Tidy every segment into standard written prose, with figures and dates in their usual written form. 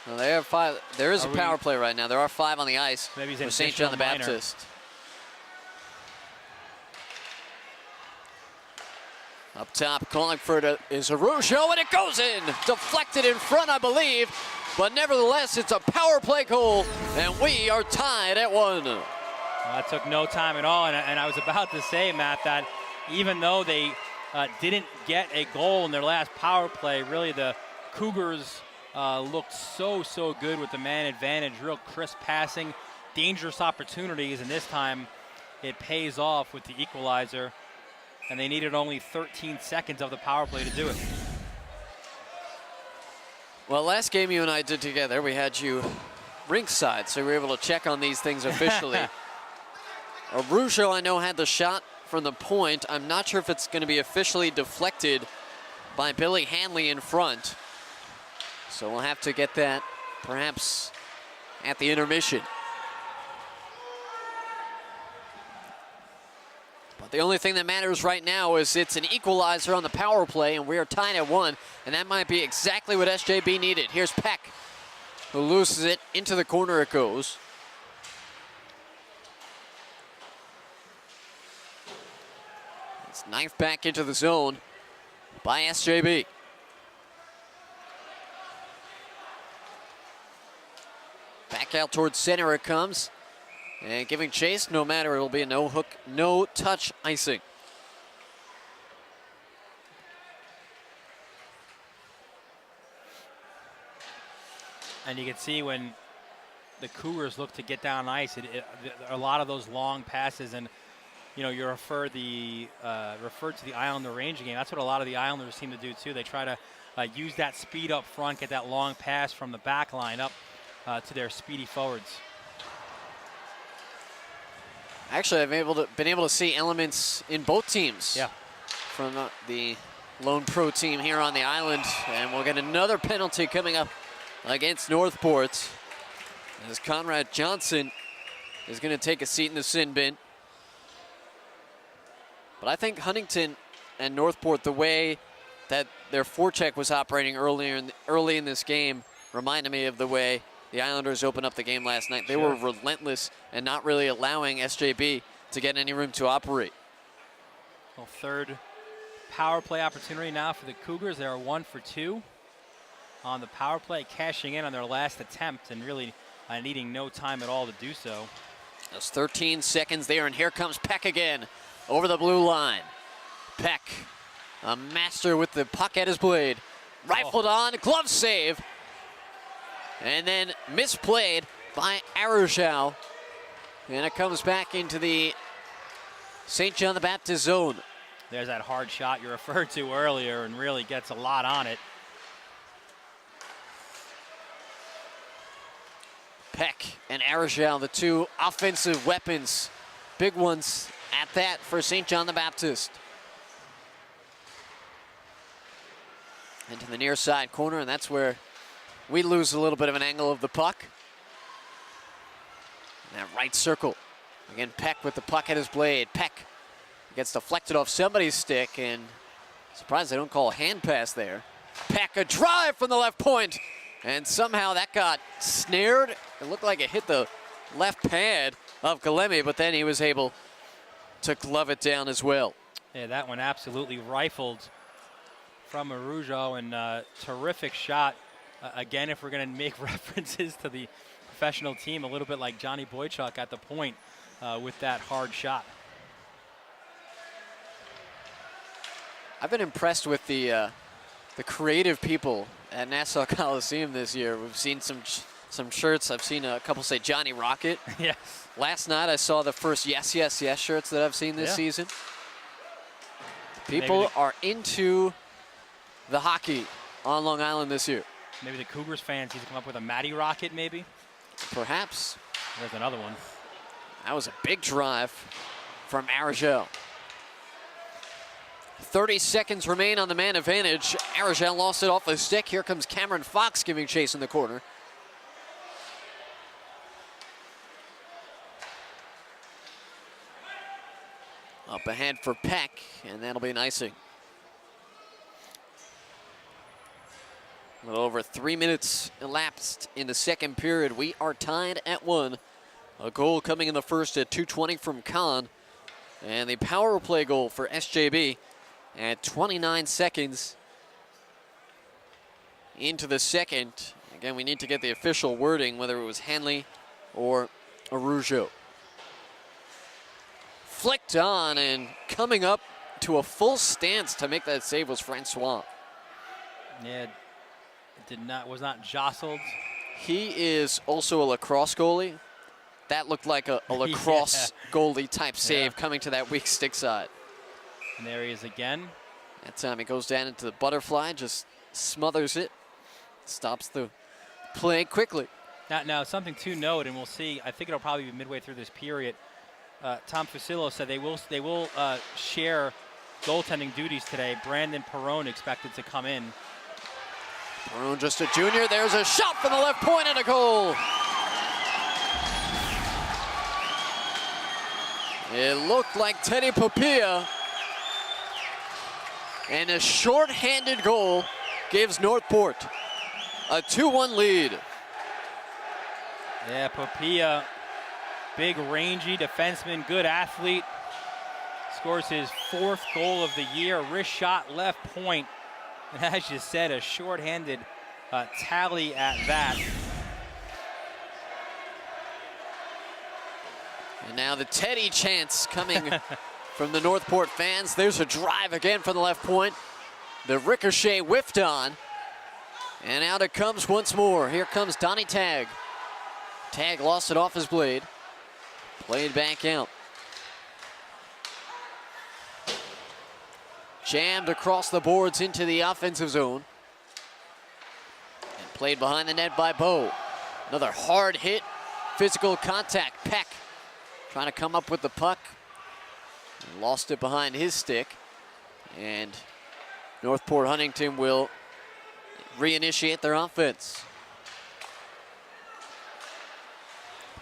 Well, they have 5. There is a power play right now. There are 5 on the ice for St. John the Baptist. Up top, calling for it is Araujo, and it goes in. Deflected in front, I believe. But nevertheless, it's a power play goal, and we are tied at 1. Well, that took no time at all, and I was about to say, Matt, that even though they didn't get a goal in their last power play, really the Cougars looked so good with the man advantage, real crisp passing, dangerous opportunities, and this time it pays off with the equalizer, and they needed only 13 seconds of the power play to do it. Well, last game you and I did together, we had you ringside, so we were able to check on these things officially. Araujo, I know, had the shot from the point. I'm not sure if it's going to be officially deflected by Billy Hanley in front. So we'll have to get that perhaps at the intermission. But the only thing that matters right now is it's an equalizer on the power play, and we are tied at 1, and that might be exactly what SJB needed. Here's Peck, who loses it. Into the corner it goes. It's knifed back into the zone by SJB. Back out towards center it comes. And giving chase, no matter, it'll be a no hook, no touch icing. And you can see when the Cougars look to get down ice, a lot of those long passes, and you know, you referred to the Islander Ranger game. That's what a lot of the Islanders seem to do too. They try to use that speed up front, get that long pass from the back line up to their speedy forwards. Actually, I've been able to see elements in both teams. Yeah. From the lone pro team here on the island, and we'll get another penalty coming up against Northport, as Conrad Johnson is going to take a seat in the sin bin. But I think Huntington and Northport, the way that their forecheck was operating early in this game, reminded me of the way the Islanders opened up the game last night. They were relentless and not really allowing SJB to get any room to operate. Well, third power play opportunity now for the Cougars. They are 1 for 2 on the power play, cashing in on their last attempt and really needing no time at all to do so. There's 13 seconds there, and here comes Peck again over the blue line. Peck, a master with the puck at his blade. Rifled on, glove save. And then misplayed by Araujo. And it comes back into the St. John the Baptist zone. There's that hard shot you referred to earlier, and really gets a lot on it. Peck and Araujo, the two offensive weapons. Big ones at that for St. John the Baptist. Into the near side corner, and that's where we lose a little bit of an angle of the puck. And that right circle. Again, Peck with the puck at his blade. Peck gets deflected off somebody's stick, and surprised they don't call a hand pass there. Peck, a drive from the left point, and somehow that got snared. It looked like it hit the left pad of Galemi, but then he was able to glove it down as well. Yeah, that one absolutely rifled from Araujo, and terrific shot. Again, if we're going to make references to the professional team, a little bit like Johnny Boychuk at the point with that hard shot. I've been impressed with the creative people at Nassau Coliseum this year. We've seen some shirts. I've seen a couple say Johnny Rocket. Yes. Last night I saw the first Yes, Yes, Yes shirts that I've seen this season. People are into the hockey on Long Island this year. Maybe the Cougars fans need to come up with a Matty Rocket, maybe? Perhaps. There's another one. That was a big drive from Araujo. 30 seconds remain on the man advantage. Araujo lost it off the stick. Here comes Cameron Fox giving chase in the corner. Up ahead for Peck, and that'll be an icing. A little over 3 minutes elapsed in the second period. We are tied at 1. A goal coming in the first at 2:20 from Khan. And the power play goal for SJB at 29 seconds into the second. Again, we need to get the official wording, whether it was Hanley or Arujo. Flicked on, and coming up to a full stance to make that save was Francois. Yeah, was not jostled. He is also a lacrosse goalie. That looked like a lacrosse goalie type save coming to that weak stick side. And there he is again. That time he goes down into the butterfly, just smothers it, stops the play quickly. Now something to note, and we'll see, I think it'll probably be midway through this period. Tom Fusillo said they will share goaltending duties today. Brandon Perrone expected to come in. Perrone just a junior. There's a shot from the left point and a goal. It looked like Teddy Popilla. And a short-handed goal gives Northport a 2-1 lead. Yeah, Popilla, big rangy defenseman, good athlete. Scores his 4th goal of the year, wrist shot left point. And as you said, a short-handed tally at that. And now the Teddy chants coming from the Northport fans. There's a drive again from the left point. The ricochet whiffed on. And out it comes once more. Here comes Donnie Tagg. Tagg lost it off his blade. Played back out. Jammed across the boards into the offensive zone. And played behind the net by Bo. Another hard hit, physical contact. Peck trying to come up with the puck. Lost it behind his stick. And Northport Huntington will reinitiate their offense.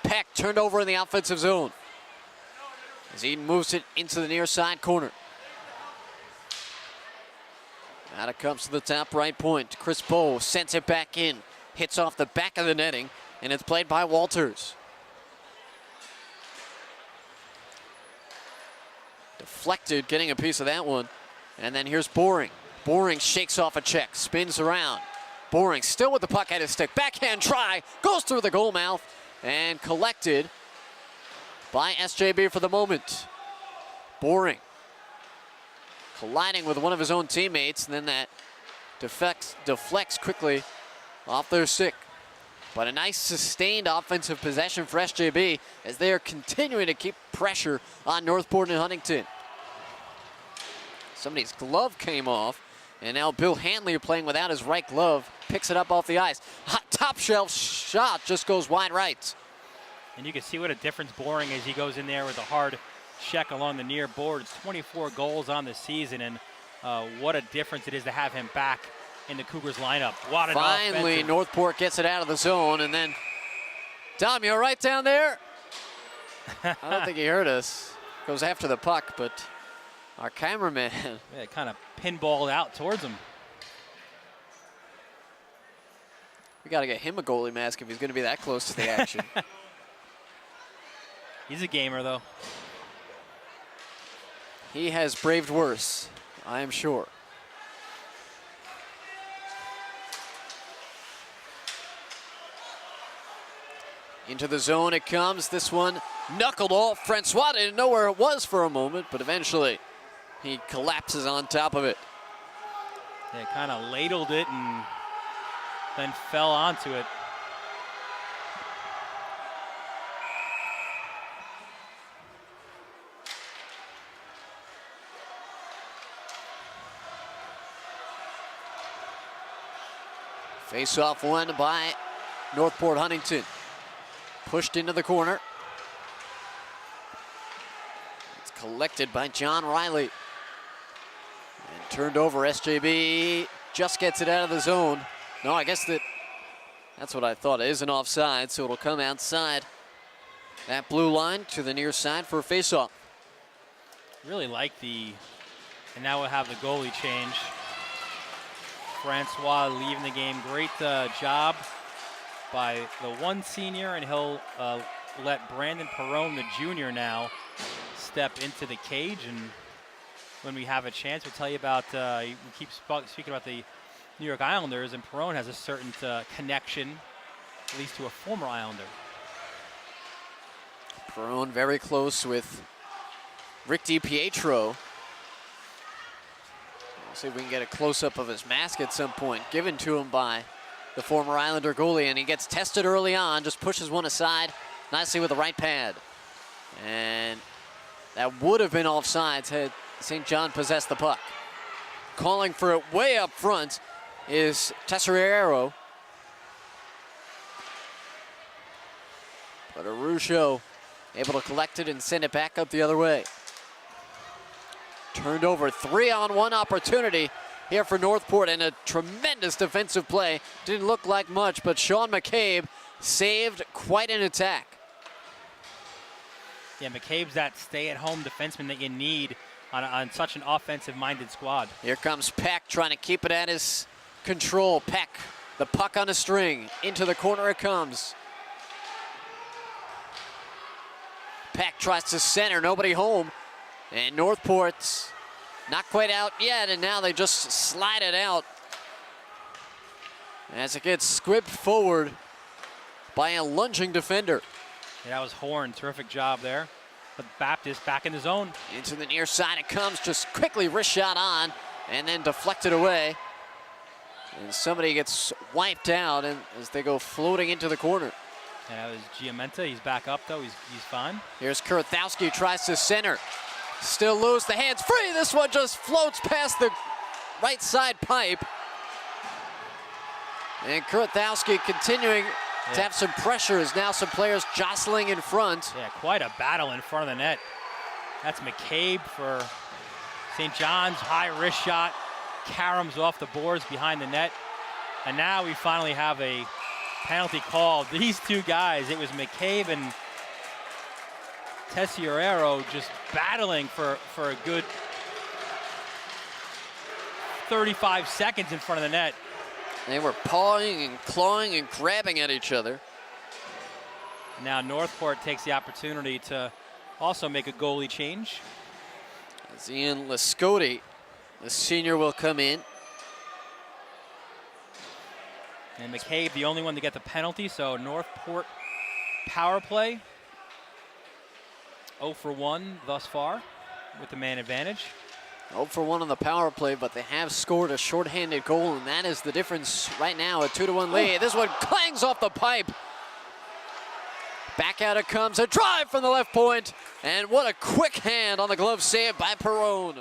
Peck turned over in the offensive zone as he moves it into the near side corner. Out it comes to the top right point. Chris Bowe sends it back in. Hits off the back of the netting, and it's played by Walters. Deflected, getting a piece of that one. And then here's Boring. Boring shakes off a check, spins around. Boring still with the puck at his stick. Backhand try, goes through the goal mouth, and collected by SJB for the moment. Boring colliding with one of his own teammates, and then that deflects quickly off their stick. But a nice sustained offensive possession for SJB as they are continuing to keep pressure on Northport and Huntington. Somebody's glove came off, and now Bill Hanley playing without his right glove, picks it up off the ice. Hot top shelf shot just goes wide right. And you can see what a difference Boring is. He goes in there with a hard check along the near boards. 24 goals on the season, and what a difference it is to have him back in the Cougars lineup. What an Finally, offensive. Northport gets it out of the zone, and then, Tom, you all right down there? I don't think he heard us. Goes after the puck, but our cameraman. Yeah, kind of pinballed out towards him. We got to get him a goalie mask if he's going to be that close to the action. He's a gamer, though. He has braved worse, I am sure. Into the zone it comes. This one knuckled off. Francois didn't know where it was for a moment, but eventually he collapses on top of it. Yeah, kind of ladled it and then fell onto it. Face-off won by Northport Huntington. Pushed into the corner. It's collected by John Riley. And turned over. SJB just gets it out of the zone. No, I guess that's what I thought. It is an offside, so it'll come outside that blue line to the near side for a face-off. Really like and now we'll have the goalie change. Francois leaving the game. Great job by the one senior, and he'll let Brandon Perrone, the junior, now step into the cage. And when we have a chance, we'll tell you about, we keep speaking about the New York Islanders, and Perrone has a certain connection, at least to a former Islander. Perrone very close with Rick DiPietro. We'll see if we can get a close-up of his mask at some point, given to him by the former Islander goalie, and he gets tested early on, just pushes one aside nicely with the right pad. And that would have been offsides had St. John possessed the puck. Calling for it way up front is Tesoriero. But Arusho able to collect it and send it back up the other way. Turned over, 3-on-1 opportunity here for Northport, and a tremendous defensive play. Didn't look like much, but Sean McCabe saved quite an attack. Yeah, McCabe's that stay-at-home defenseman that you need on such an offensive-minded squad. Here comes Peck trying to keep it at his control. Peck, the puck on a string, into the corner it comes. Peck tries to center, nobody home. And Northport's not quite out yet, and now they just slide it out as it gets squibbed forward by a lunging defender. Yeah, that was Horn, terrific job there. But Baptist back in the zone. Into the near side it comes, just quickly wrist shot on, and then deflected away. And somebody gets wiped out and as they go floating into the corner. Yeah, that was Giamenta. He's back up though, he's fine. Here's Kuratowski, tries to center. Still loose, the hand's free. This one just floats past the right side pipe. And Kuratowski continuing to have some pressure as now some players jostling in front. Yeah, quite a battle in front of the net. That's McCabe for St. John's, high wrist shot. Caroms off the boards behind the net. And now we finally have a penalty call. These two guys, it was McCabe and Tesoriero just battling for a good 35 seconds in front of the net. They were pawing and clawing and grabbing at each other. Now Northport takes the opportunity to also make a goalie change. As Ian Lascotti, the senior, will come in. And McCabe, the only one to get the penalty, so Northport power play. 0 for 1 thus far with the man advantage. 0 for 1 on the power play, but they have scored a shorthanded goal, and that is the difference right now, a 2-1 lead. This one clangs off the pipe. Back out it comes, a drive from the left point, and what a quick hand on the glove save by Perrone.